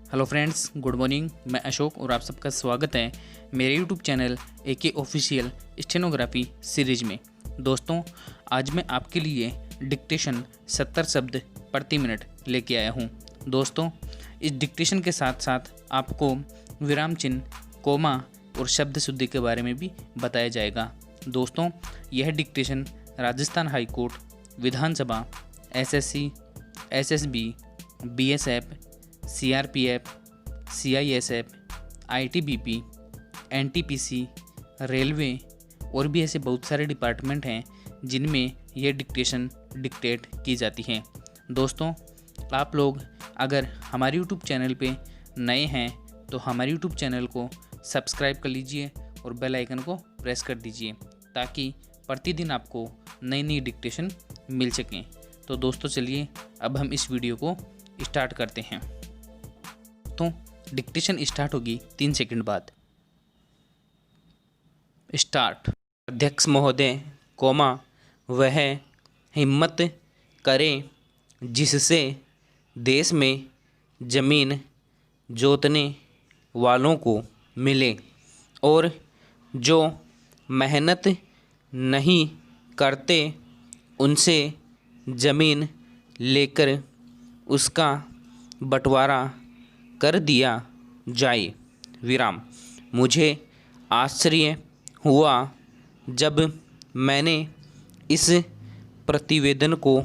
Hello friends, good morning. मैं अशोक और आप सबका स्वागत है मेरे YouTube channel AK official stenography series में। दोस्तों, आज मैं आपके लिए डिक्टेशन 70 शब्द प्रति मिनट लेके आया हूँ। दोस्तों, इस डिक्टेशन के साथ साथ आपको विराम चिन्ह, कोमा और शब्द शुद्धि के बारे में भी बताया जाएगा। दोस्तों, यह dictation Rajasthan high court, Vidhan Sabha, SSC, SSB, BSF, CRPF, CISF, ITBP, NTPC, railway और भी ऐसे बहुत सारे डिपार्टमेंट हैं जिनमें यह डिक्टेशन डिक्टेट की जाती है। दोस्तों, आप लोग अगर हमारे यूट्यूब चैनल पे नए हैं तो हमारे यूट्यूब चैनल को सब्सक्राइब कर लीजिए और बेल आइकन को प्रेस कर दीजिए ताकि प्रतिदिन आपको नई नई डिक्टेशन मिल सकें। तो दोस्तों, चलिए अब हम इस वीडियो को स्टार्ट करते हैं। तो डिक्टेशन स्टार्ट होगी 3 सेकंड बाद। स्टार्ट। अध्यक्ष महोदय, कोमा, वह हिम्मत करें जिससे देश में ज़मीन जोतने वालों को मिले और जो मेहनत नहीं करते उनसे ज़मीन लेकर उसका बंटवारा कर दिया जाए। विराम। मुझे आश्चर्य हुआ जब मैंने इस प्रतिवेदन को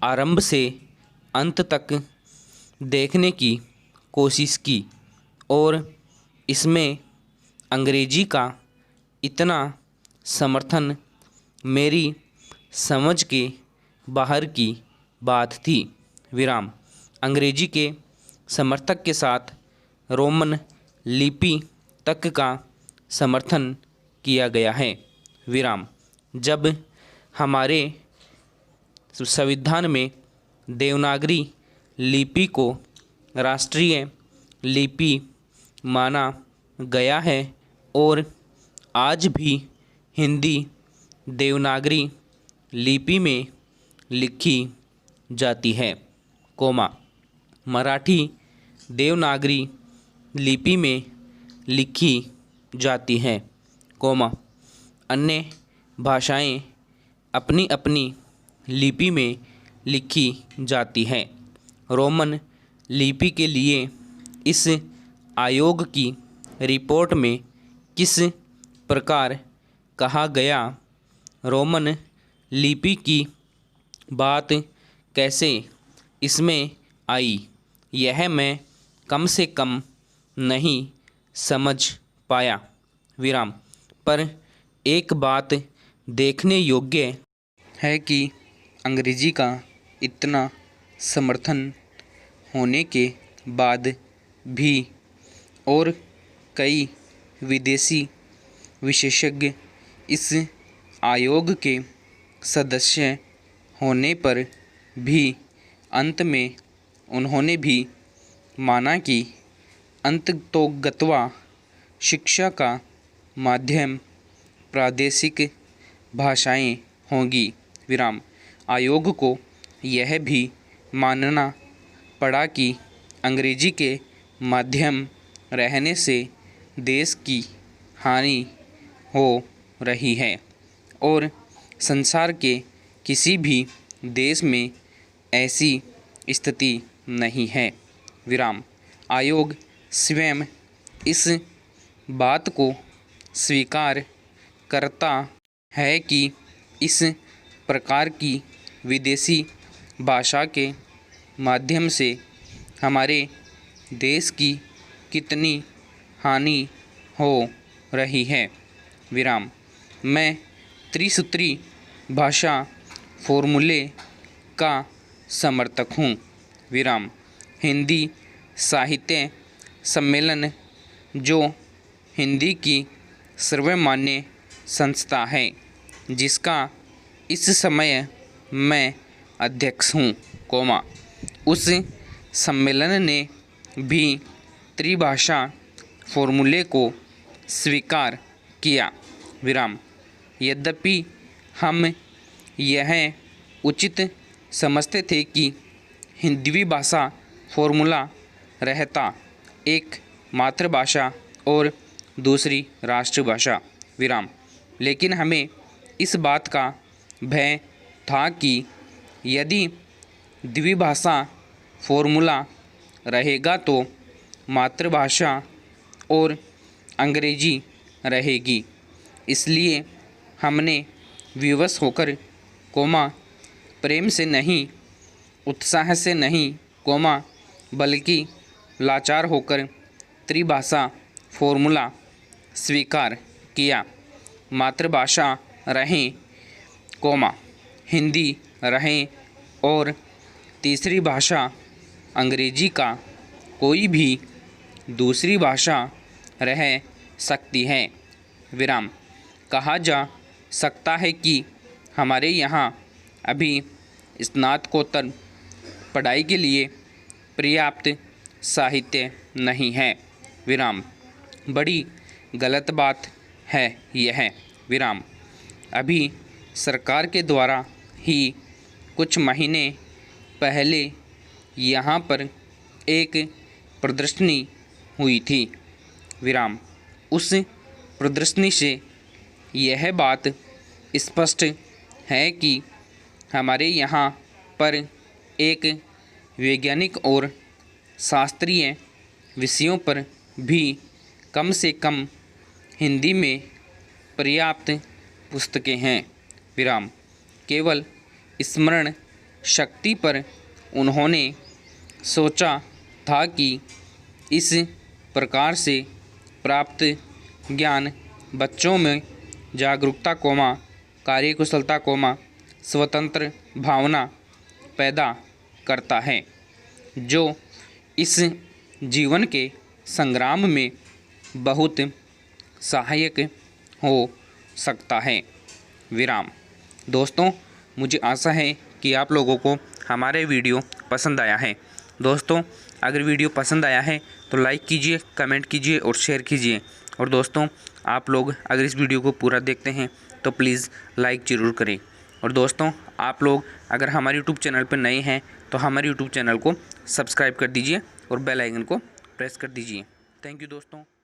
आरंभ से अंत तक देखने की कोशिश की और इसमें अंग्रेजी का इतना समर्थन मेरी समझ के बाहर की बात थी। विराम। अंग्रेजी के समर्थक के साथ रोमन लिपि तक का समर्थन किया गया है। विराम। जब हमारे संविधान में देवनागरी लिपि को राष्ट्रीय लिपि माना गया है और आज भी हिंदी देवनागरी लिपि में लिखी जाती है, कोमा, मराठी देवनागरी लिपि में लिखी जाती है, कोमा, अन्य भाषाएं अपनी अपनी लिपि में लिखी जाती हैं। रोमन लिपि के लिए इस आयोग की रिपोर्ट में किस प्रकार कहा गया? रोमन लिपि की बात कैसे इसमें आई, यह मैं कम से कम नहीं समझ पाया। विराम। पर एक बात देखने योग्य है कि अंग्रेजी का इतना समर्थन होने के बाद भी और कई विदेशी विशेषज्ञ इस आयोग के सदस्य होने पर भी अंत में उन्होंने भी माना कि अंततोगत्वा शिक्षा का माध्यम प्रादेशिक भाषाएं होंगी। विराम। आयोग को यह भी मानना पड़ा कि अंग्रेजी के माध्यम रहने से देश की हानि हो रही है और संसार के किसी भी देश में ऐसी स्थिति नहीं है। विराम। आयोग स्वयं इस बात को स्वीकार करता है कि इस प्रकार की विदेशी भाषा के माध्यम से हमारे देश की कितनी हानि हो रही है। विराम। मैं त्रिसूत्री भाषा फॉर्मूले का समर्थक हूँ। विराम। हिंदी साहित्य सम्मेलन, जो हिंदी की सर्वमान्य संस्था है जिसका इस समय मैं अध्यक्ष हूँ, कोमा, उस सम्मेलन ने भी त्रिभाषा फॉर्मूले को स्वीकार किया। विराम। यद्यपि हम यह उचित समझते थे कि हिंदवी भाषा फॉर्मूला रहता एक मातृभाषा और दूसरी राष्ट्रभाषा विराम। लेकिन हमें इस बात का भय था कि यदि द्विभाषा फॉर्मूला रहेगा तो मातृभाषा और अंग्रेजी रहेगी। इसलिए हमने विवश होकर प्रेम से नहीं, उत्साह से नहीं, बल्कि लाचार होकर त्रिभाषा फॉर्मूला स्वीकार किया। मातृभाषा रहें, हिंदी रहें और तीसरी भाषा अंग्रेजी का कोई भी दूसरी भाषा रह सकती है विराम। कहा जा सकता है कि हमारे यहाँ अभी स्नातकोत्तर पढ़ाई के लिए पर्याप्त साहित्य नहीं है विराम। बड़ी गलत बात है यह विराम। अभी सरकार के द्वारा ही कुछ महीने पहले यहाँ पर एक प्रदर्शनी हुई थी विराम। उस प्रदर्शनी से यह बात स्पष्ट है कि हमारे यहाँ पर एक वैज्ञानिक और शास्त्रीय विषयों पर भी कम से कम हिंदी में पर्याप्त पुस्तकें हैं विराम। केवल स्मरण शक्ति पर उन्होंने सोचा था कि इस प्रकार से प्राप्त ज्ञान बच्चों में जागरूकता, कार्यकुशलता, स्वतंत्र भावना पैदा करता है, जो इस जीवन के संग्राम में बहुत सहायक हो सकता है विराम। दोस्तों, मुझे आशा है कि आप लोगों को हमारे वीडियो पसंद आया है। दोस्तों, अगर वीडियो पसंद आया है तो लाइक कीजिए, कमेंट कीजिए और शेयर कीजिए। और दोस्तों, आप लोग अगर इस वीडियो को पूरा देखते हैं तो प्लीज़ लाइक ज़रूर करें। और दोस्तों, आप लोग अगर हमारे यूट्यूब चैनल पर नए हैं तो हमारे यूट्यूब चैनल को सब्सक्राइब कर दीजिए और बेल आइकन को प्रेस कर दीजिए। थैंक यू दोस्तों।